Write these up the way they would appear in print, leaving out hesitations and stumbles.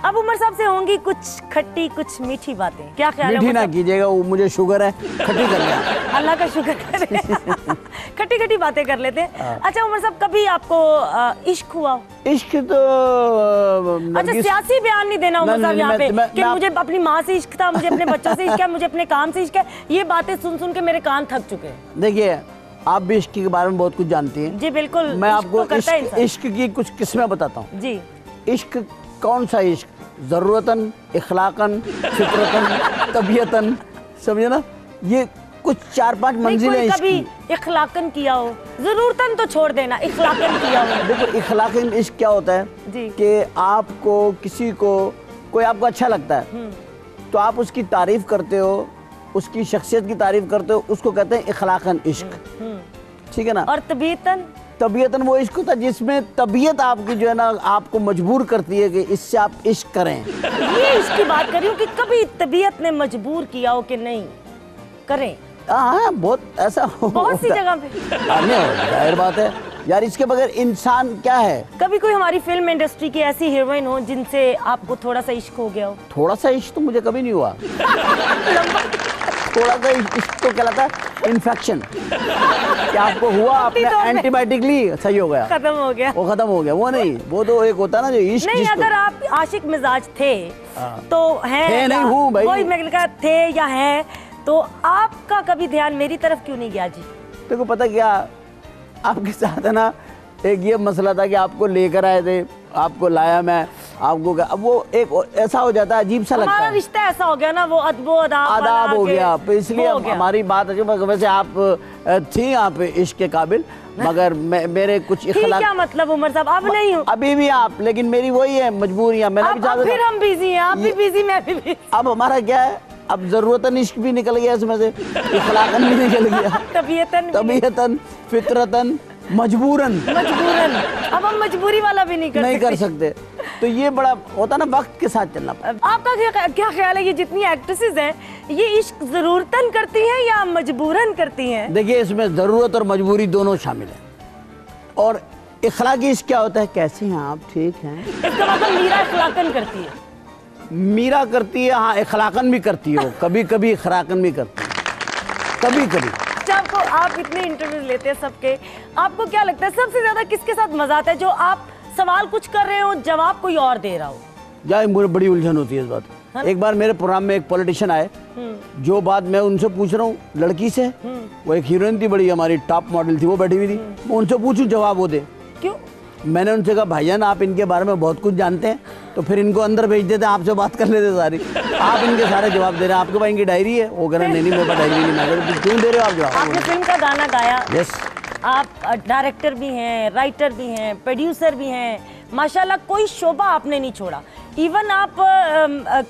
अब उमर साहब से होंगी कुछ खट्टी कुछ मीठी बातें, क्या ख्याल है? मीठी ना कीजिएगा, वो मुझे शुगर है, खट्टी कर लिया। अल्लाह का शुक्र करे। खट्टी खट्टी बातें कर लेते हैं। अच्छा उमर साहब, कभी आपको इश्क हुआ? इश्क तो अच्छा, सियासी बयान नहीं देना उमर साहब यहाँ पे कि मुझे अपनी माँ से इश्क था, मुझे अपने बच्चों से इश्क है, मुझे अपने काम से इश्क है। ये बातें सुन सुन के मेरे कान थक चुके हैं। देखिए, आप भी इश्क के बारे में बहुत कुछ जानती हैं। जी बिल्कुल। मैं आपको इश्क की कुछ किस्में बताता हूँ जी। इश्क कौन सा इश्क? ज़रूरतन, इखलाकन, फितरतन, तबीयतन, समझे ना? ये कुछ 4-5 मंजिलें इश्क की। कभी इखलाकन किया हो, ज़रूरतन तो छोड़ देना, इखलाकन किया हो। देखो, इखलाकन इश्क क्या होता है कि आपको किसी को, कोई आपको अच्छा लगता है तो आप उसकी तारीफ करते हो, उसकी शख्सियत की तारीफ करते हो, उसको कहते हैं इखलाकन इश्क। ठीक है ना? और तबीयतन? तबीयतन वो इश्क होता है जिसमें तबीयत आपकी जो है ना आपको मजबूर करती है कि इससे आप इश्क करें। ये इसकी बात कर रही हूँ कि कभी तबीयत ने मजबूर किया हो कि नहीं करें। हाँ, बहुत ऐसा बहुत सी जगह पे। जाहिर बात है यार, इसके बगैर इंसान क्या है? कभी कोई हमारी फिल्म इंडस्ट्री की ऐसी हीरोइन हो जिनसे आपको थोड़ा सा इश्क हो गया हो? थोड़ा सा इश्क तो मुझे कभी नहीं हुआ। थोड़ा सा इश्क तो कहलाता है इन्फेक्शन। क्या आपको हुआ, आपने एंटीबायोटिक ली, सही हो गया, खत्म हो गया, वो खत्म हो गया? वो नहीं, वो तो एक होता है ना जो इश्क। नहीं, अगर आप आशिक मिजाज थे तो हैं, नहीं हूँ भाई, वही मैं कहा थे या है, तो आपका कभी ध्यान मेरी तरफ क्यों नहीं गया? जी देखो, पता क्या आपके साथ है ना, एक ये मसला था कि आपको लेकर आए थे, आपको लाया मैं, आपको अब वो एक ऐसा हो जाता है, अजीब सा लगता है। हमारा रिश्ता ऐसा हो गया ना, वो आदाब हो गया, तो इसलिए हमारी बात है। वैसे आप थी यहाँ पे इश्क के काबिल, मगर मेरे कुछ इखलाक। क्या मतलब उमर साहब, अब नहीं हूँ। अभी भी आप, लेकिन मेरी वही है मजबूरियाँ। मैंने भी फिर हम बिजी हैं, आप भी बिजी, मैं भी बिजी। अब हमारा क्या है, अब ज़रूरतन इश्क भी निकल गया इसमें से, इखलाकन भी निकल गया, तबीयतन, फितरतन, मजबूरन। अब हम मजबूरी वाला भी नहीं कर सकते। तो ये बड़ा होता ना, वक्त के साथ चलना। आपका क्या ख्याल है, ये जितनी एक्ट्रेसेस हैं ये इश्क जरूरतन करती हैं या मजबूरन करती हैं? देखिए, इसमें ज़रूरत और मजबूरी दोनों शामिल है। और इखलाकी इश्क क्या होता है? कैसे हैं आप, ठीक हैं? इसका मतलब मीरा इखलाकन करती है। मीरा करती है, हाँ, इखलाकन भी करती है, कभी कभी इखलाकन भी करती है, कभी कभी। आपको, आप इतने इंटरव्यू लेते हैं सबके, आपको क्या लगता है सबसे ज्यादा किसके साथ मजा आता है? जो आप सवाल कुछ कर रहे हो, जवाब कोई और दे रहा हो? यार मुझे बड़ी उलझन होती है इस बात। एक बार मेरे प्रोग्राम में एक पॉलिटिशियन आए, जो बात मैं उनसे पूछ रहा हूँ लड़की से, वो एक हीरोइन थी, बड़ी हमारी टॉप मॉडल थी, वो बैठी हुई थी, मैं उनसे पूछूं जवाब वो दे। क्यों? मैंने उनसे कहा, भाईजान आप इनके बारे में बहुत कुछ जानते हैं, तो फिर इनको अंदर भेज देते, आपसे बात कर लेते सारी, आप इनके सारे जवाब दे रहे हैं, आपके पास इनकी डायरी है? वो कह रहे नहीं, मेरे पास डायरी नहीं। मैं क्यों दे रहे हो आप जवाब? आपने फिल्म का गाना गाया, यस, आप डायरेक्टर भी हैं, राइटर भी हैं, प्रोड्यूसर भी हैं, माशाल्लाह कोई शोबा आपने नहीं छोड़ा। इवन आप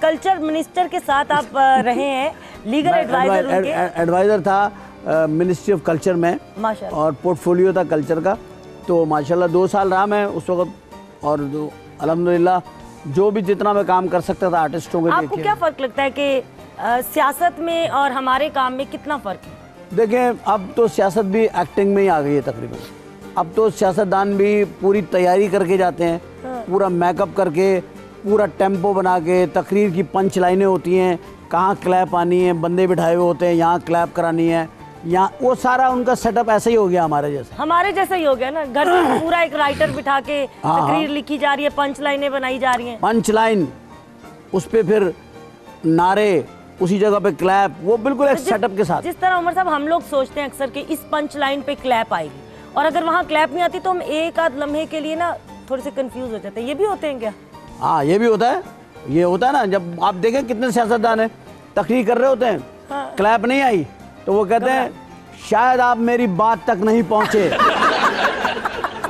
कल्चर मिनिस्टर के साथ आप रहे हैं, लीगल एडवाइजर था मिनिस्ट्री ऑफ कल्चर में, माशाल्लाह, और पोर्टफोलियो था कल्चर का। तो माशाल्लाह 2 साल रहा मैं उस वक्त, और अल्हम्दुलिल्लाह जो भी जितना मैं काम कर सकता था आर्टिस्टों के लिए। आपको क्या फ़र्क लगता है कि सियासत में और हमारे काम में कितना फ़र्क है? देखें, अब तो सियासत भी एक्टिंग में ही आ गई है तकरीबन। अब तो सियासतदान भी पूरी तैयारी करके जाते हैं, पूरा मेकअप करके, पूरा टेम्पो बना के, तकरीर की पंच लाइनें होती हैं, कहाँ क्लैप आनी है, बंदे बिठाए हुए होते हैं, यहाँ क्लैप करानी है, यहाँ वो सारा उनका सेटअप ऐसा ही हो गया हमारे जैसा ही हो गया ना। घर में पूरा एक राइटर बिठा के तकरीर लिखी जा रही है, पंच लाइनें बनाई जा रही हैं, पंच लाइन, उस पे फिर नारे, उसी जगह पे क्लैप, वो बिल्कुल एक सेटअप के साथ। जिस तरह उमर साहब हम लोग सोचते हैं अक्सर कि इस पंच लाइन पे क्लैप आएगी, और अगर वहाँ क्लैप नहीं आती तो हम एक आध लम्हे के लिए ना थोड़े से कंफ्यूज हो जाते हैं। ये भी होते हैं क्या? हाँ, ये भी होता है। ये होता है ना, जब आप देखें कितने सियासतदान है तकरीर कर रहे होते हैं, क्लैप नहीं आई तो वो कहते हैं शायद आप मेरी बात तक नहीं पहुंचे,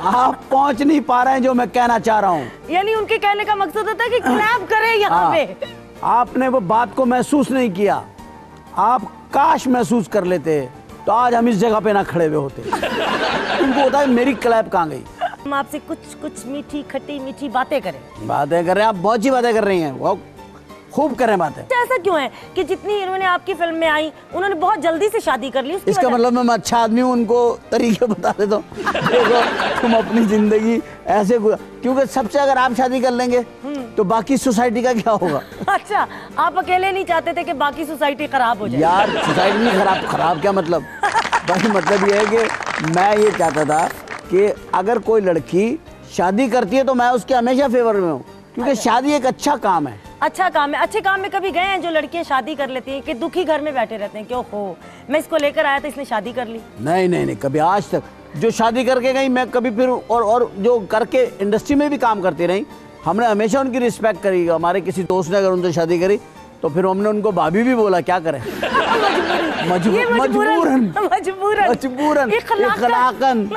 आप पहुंच नहीं पा रहे हैं जो मैं कहना चाह रहा हूँ। यानी उनके कहने का मकसद होता है कि क्लैप करें यहाँ पे, आपने वो बात को महसूस नहीं किया, आप काश महसूस कर लेते तो आज हम इस जगह पे ना खड़े हुए होते। उनको होता है मेरी क्लैप कहाँ गई। हम आपसे कुछ मीठी खट्टी मीठी बातें करें। आप बहुत सी बातें कर रही हैं, वो खूब करें बातें। ऐसा क्यों है कि जितनी हीरोइनें आपकी फिल्म में आई उन्होंने बहुत जल्दी से शादी कर ली? इसका मतलब मैं अच्छा आदमी हूँ, उनको तरीके बता देता हूँ। देखो तुम अपनी जिंदगी ऐसे, क्योंकि सबसे अगर आप शादी कर लेंगे तो बाकी सोसाइटी का क्या होगा? अच्छा, आप अकेले नहीं चाहते थे कि बाकी सोसाइटी खराब हो जाए? यार सोसाइटी नहीं खराब, खराब क्या मतलब? भाई मतलब ये है कि मैं ये चाहता था कि अगर कोई लड़की शादी करती है तो मैं उसके हमेशा फेवर में हूँ, क्योंकि शादी एक अच्छा काम है। अच्छा काम है। अच्छे काम में कभी गए हैं जो लड़कियां शादी कर लेती हैं कि दुखी घर में बैठे रहते हैं कि ओहो मैं इसको लेकर आया था इसने शादी कर ली? नहीं नहीं नहीं, कभी आज तक जो शादी करके गई मैं कभी फिर और जो करके इंडस्ट्री में भी काम करती रही, हमने हमेशा उनकी रिस्पेक्ट करी। हमारे किसी दोस्त ने अगर उनसे शादी करी तो फिर हमने उनको भाभी भी बोला, क्या करें। मजबूरन इखलाकन।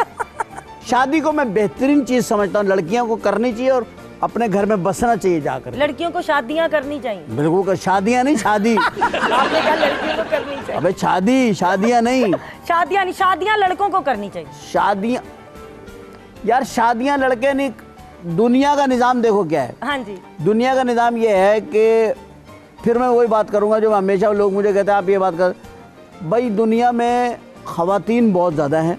शादी को मैं बेहतरीन चीज समझता हूँ, लड़कियों को करनी चाहिए और अपने घर में बसना चाहिए जाकर। लड़कियों को शादियां करनी चाहिए? बिल्कुल, शादियां नहीं, शादी। आपने कहा लड़कियों को करनी चाहिए? अबे शादियां नहीं, शादियां नहीं, शादियां लड़कों को करनी चाहिए। शादियां यार, शादियां लड़के नहीं। दुनिया का निज़ाम देखो क्या है। हाँ जी। दुनिया का निज़ाम ये है कि फिर मैं वही बात करूंगा जो हमेशा लोग मुझे कहते हैं आप ये बात कर, भाई दुनिया में खवातीन बहुत ज़्यादा हैं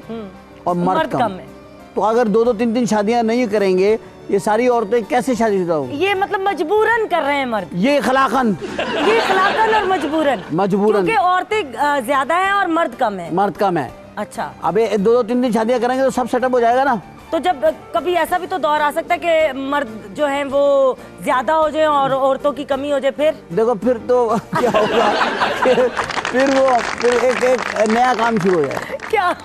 और मर्द कम है। तो अगर 2-2, 3-3 शादियां नहीं करेंगे ये सारी औरतें कैसे शादीशुदा होंगी? ये मतलब मजबूरन कर रहे हैं मर्द। ये इखलाकन और मजबूरन क्योंकि औरतें ज्यादा हैं और मर्द कम है। मर्द कम है। अच्छा, अबे 2-2, 3-3 शादियां करेंगे तो सब सेटअप हो जाएगा ना। तो जब कभी ऐसा भी तो दौर आ सकता है कि मर्द जो हैं वो ज्यादा हो जाए और औरतों की कमी हो जाए, फिर देखो फिर तो क्या होगा? फिर एक नया काम शुरू हो जाए। क्या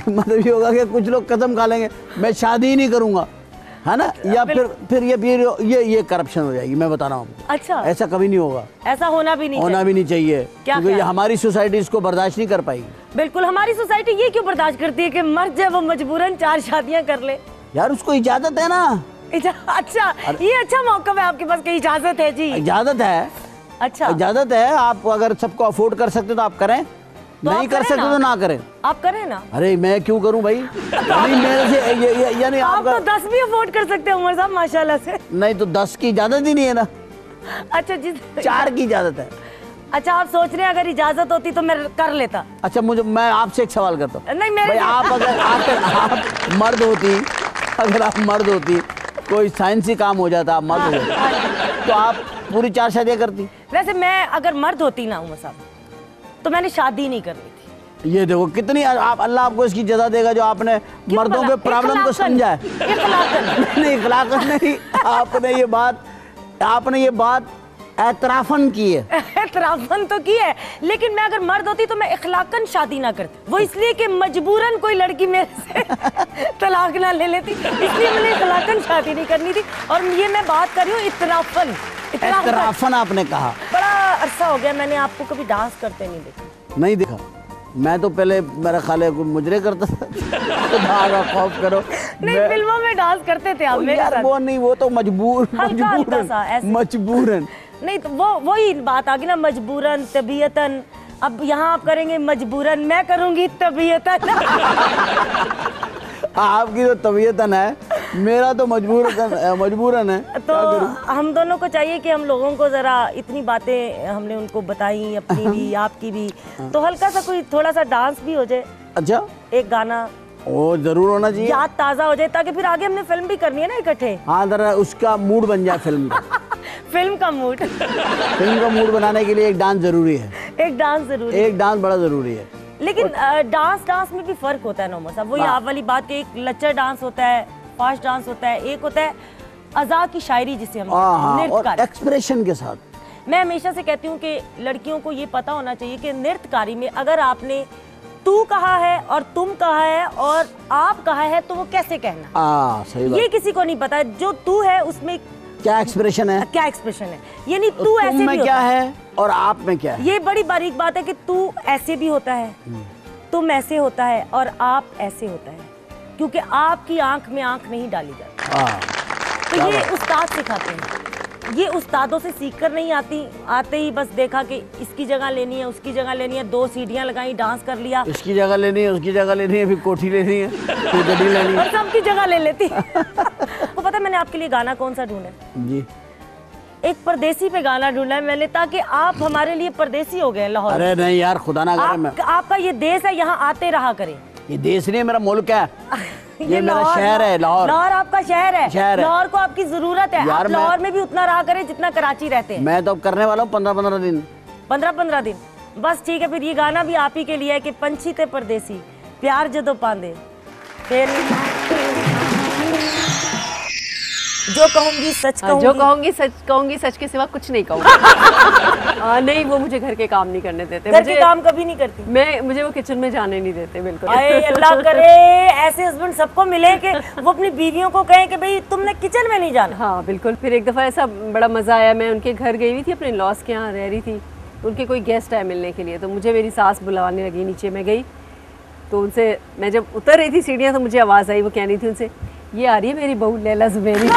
मतलब ये होगा कि कुछ लोग कसम खा लेंगे मैं शादी ही नहीं करूंगा, है ना, या फिर ये करप्शन हो जाएगी। मैं बता रहा हूँ। अच्छा, ऐसा कभी नहीं होगा, ऐसा होना भी नहीं चाहिए क्योंकि ये हमारी सोसाइटी इसको बर्दाश्त नहीं कर पाएगी। बिल्कुल, हमारी सोसाइटी ये क्यों बर्दाश्त करती है कि मर्द जब वो मजबूरन 4 शादियां कर ले? यार उसको इजाजत है ना। अच्छा, ये अच्छा मौका है आपके पास कि इजाजत है जी। इजाजत है। अच्छा, इजाजत है। आप अगर सबको अफोर्ड कर सकते तो आप करें, नहीं कर सकते तो ना करें। आप करें ना। अरे मैं क्यों करूं भाई? मेरे से यानी आप तो 10 भी अफोर्ड कर सकते हैं उमर साहब माशाल्लाह से। नहीं तो 10 की इजाजत ही नहीं है ना। अच्छा जी, 4 की इजाजत है। अच्छा, आप सोच रहे हैं अगर इजाजत होती तो मैं कर लेता। अच्छा, मैं आपसे एक सवाल करता हूँ। नहीं, मेरे आप अगर आप मर्द होती, अगर आप मर्द होती, कोई साइंसी काम हो जाता, आप मर्द होती तो आप पूरी 4 शादियां करती? वैसे मैं अगर मर्द होती ना उमर साहब तो मैंने शादी नहीं करनी थी। ये देखो कितनी आप, अल्लाह आपको इसकी जजा देगा जो आपने मर्दों के प्रॉब्लम को समझा है। नहीं, इखलाकन नहीं, आपने ये बात एतराफन की है। एतराफन तो की है, लेकिन मैं अगर मर्द होती तो मैं इखलाकन शादी ना करती। वो इसलिए कि मजबूरन कोई लड़की मेरे से तलाक ना ले लेती, इसलिए मैंने इखलाकन शादी नहीं करनी थी। और ये मैं बात कर रही हूँ इतराफन। आपने कहा। बड़ा अरसा हो गया मैंने आपको कभी डांस करते नहीं देखा। नहीं देखा? मैं तो पहले मेरा ख्याल है मुजरे करता था। तो खौफ करो। नहीं, फिल्मों में डांस करते थे आप मेरे साथ। वो नहीं, वो तो मजबूरन। नहीं तो वही बात आ गई ना, मजबूरन तबीयतन। अब यहाँ आप करेंगे मजबूरन, मैं करूंगी तबीयतन। आपकी तो तबीयतन है, मेरा तो मजबूरन है। तो हम दोनों को चाहिए कि हम लोगों को जरा इतनी बातें हमने उनको बताई, अपनी भी आपकी भी, तो हल्का सा कोई थोड़ा सा डांस भी हो जाए। अच्छा, एक गाना वो जरूर होना चाहिए, याद ताजा हो जाए, ताकि फिर आगे हमने फिल्म भी करनी है ना इकट्ठे। हाँ, जरा उसका मूड बन जाए फिल्म का। फिल्म का मूड बनाने के लिए एक डांस जरूरी है। एक डांस बड़ा जरूरी है। लेकिन डांस में भी फर्क होता है ना उमर साहब। वही आप वाली बात कि एक लच्चर डांस होता है, फास्ट डांस होता है, एक होता है अज़ा की शायरी जिसे हम और एक्सप्रेशन के साथ। मैं हमेशा से कहती हूँ कि लड़कियों को ये पता होना चाहिए कि नृत्यकारी में अगर आपने तू कहा है और तुम कहा है और आप कहा है तो वो कैसे कहना, सही बात। ये किसी को नहीं पता है। जो तू है उसमें क्या एक्सप्रेशन है, ये नहीं तू ऐसे भी क्या है और आप में क्या है। ये बड़ी बारीक बात है कि तू ऐसे भी होता है, तुम ऐसे होता है और आप ऐसे होता है, क्योंकि आपकी आंख में आंख नहीं डाली जाती। तो ये उस्ताद सिखाते हैं, ये उस्तादों से सीखकर नहीं आते ही बस देखा कि इसकी जगह लेनी है, उसकी जगह लेनी है, 2 सीढ़ियां लगाई, डांस कर लिया, इसकी जगह लेनी है, उसकी जगह लेनी है, फिर कोठी लेनी है, फिर गड्डी लेनी है, सबकी जगह ले लेती। वो पता है मैंने आपके लिए गाना कौन सा ढूंढा जी? एक परदेसी पे गाना ढूंढा है मैंने, ताकि आप हमारे लिए परदेसी हो गए लाहौर। अरे नहीं यार, खुदा ना करे, आपका ये देश है, यहाँ आते रहा करें। ये देश नहीं, मेरा मुल्क है। ये मेरा शहर है लाहौर। लाहौर आपका शहर है। शहर है। लाहौर को आपकी जरूरत है। यार आप लाहौर में भी उतना रहा करें जितना कराची रहते हैं। मैं तो अब करने वाला हूँ 15-15 दिन। 15-15 दिन बस ठीक है। फिर ये गाना भी आप ही के लिए है कि पंछी थे परदेसी प्यार जदों पांदे फिर जो कहूंगी सच कहूंगी। जो कहूंगी सच के सिवा कुछ नहीं कहूंगी। नहीं, वो मुझे घर के काम नहीं करने देते। घर के काम कभी नहीं करती। मुझे वो किचन में जाने नहीं देते बिल्कुल। आए अल्लाह करे ऐसे हस्बैंड सबको मिले कि वो अपनी बीवियों को कहें कि भाई तुमने किचन में नहीं जाना। हाँ बिल्कुल। फिर एक दफ़ा ऐसा बड़ा मज़ा आया, मैं उनके घर गई हुई थी, अपने लॉस के यहाँ रह रही थी। उनके कोई गेस्ट आए मिलने के लिए, तो मुझे मेरी सास बुलाने लगी। नीचे मैं गई तो उनसे, मैं जब उतर रही थी सीढ़ियाँ तो मुझे आवाज़ आई, वो कह रही थी उनसे, ये आ रही है मेरी बहू लैला ज़ुबैरी।